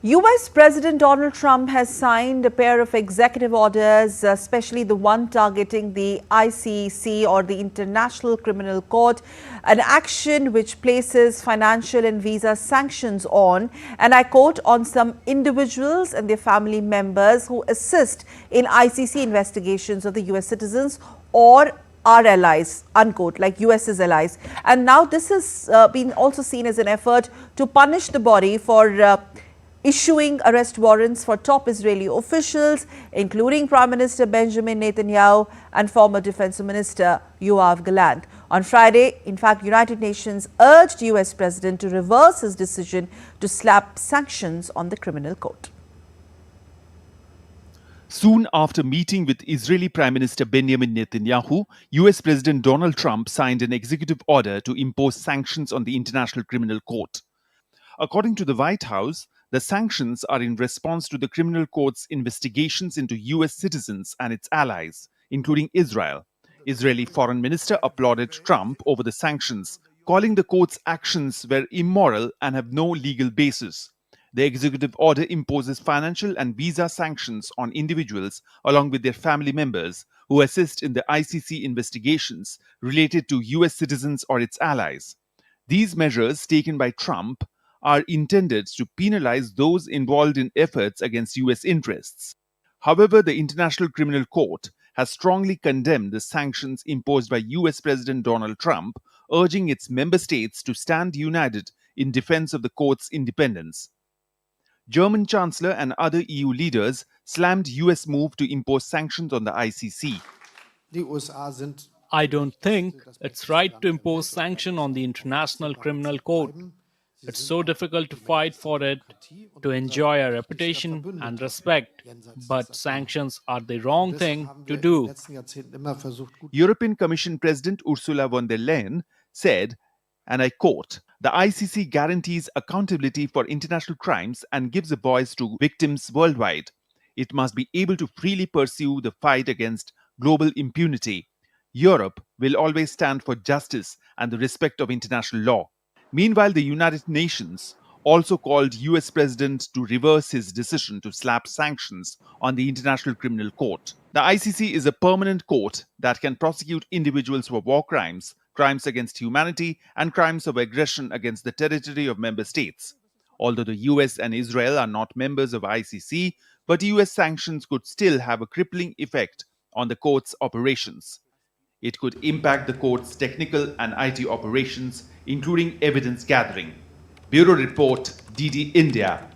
US President Donald Trump has signed a pair of executive orders, especially the one targeting the ICC or the International Criminal Court, an action which places financial and visa sanctions on, and I quote, on some individuals and their family members who assist in ICC investigations of the US citizens or our allies, unquote, like US's allies. And now this has been also seen as an effort to punish the body for issuing arrest warrants for top Israeli officials, including Prime Minister Benjamin Netanyahu and former Defense Minister Yoav Gallant. On Friday, in fact, United Nations urged US President to reverse his decision to slap sanctions on the criminal court. Soon after meeting with Israeli Prime Minister Benjamin Netanyahu, US President Donald Trump signed an executive order to impose sanctions on the International Criminal Court. According to the White House, the sanctions are in response to the criminal court's investigations into US citizens and its allies, including Israel. Israeli Foreign Minister applauded Trump over the sanctions, calling the court's actions were immoral and have no legal basis. The executive order imposes financial and visa sanctions on individuals along with their family members who assist in the ICC investigations related to US citizens or its allies. These measures taken by Trump are intended to penalize those involved in efforts against US interests. However, the International Criminal Court has strongly condemned the sanctions imposed by US President Donald Trump, urging its member states to stand united in defense of the court's independence. German Chancellor and other EU leaders slammed US move to impose sanctions on the ICC. I don't think it's right to impose sanction on the International Criminal Court. It's so difficult to fight for it, to enjoy a reputation and respect. But sanctions are the wrong thing to do. European Commission President Ursula von der Leyen said, and I quote, "The ICC guarantees accountability for international crimes and gives a voice to victims worldwide. It must be able to freely pursue the fight against global impunity. Europe will always stand for justice and the respect of international law." Meanwhile, the United Nations also called US President to reverse his decision to slap sanctions on the International Criminal Court. The ICC is a permanent court that can prosecute individuals for war crimes, crimes against humanity, and crimes of aggression against the territory of member states. Although the US and Israel are not members of ICC, but US sanctions could still have a crippling effect on the court's operations. It could impact the court's technical and IT operations, including evidence gathering. Bureau Report, DD India.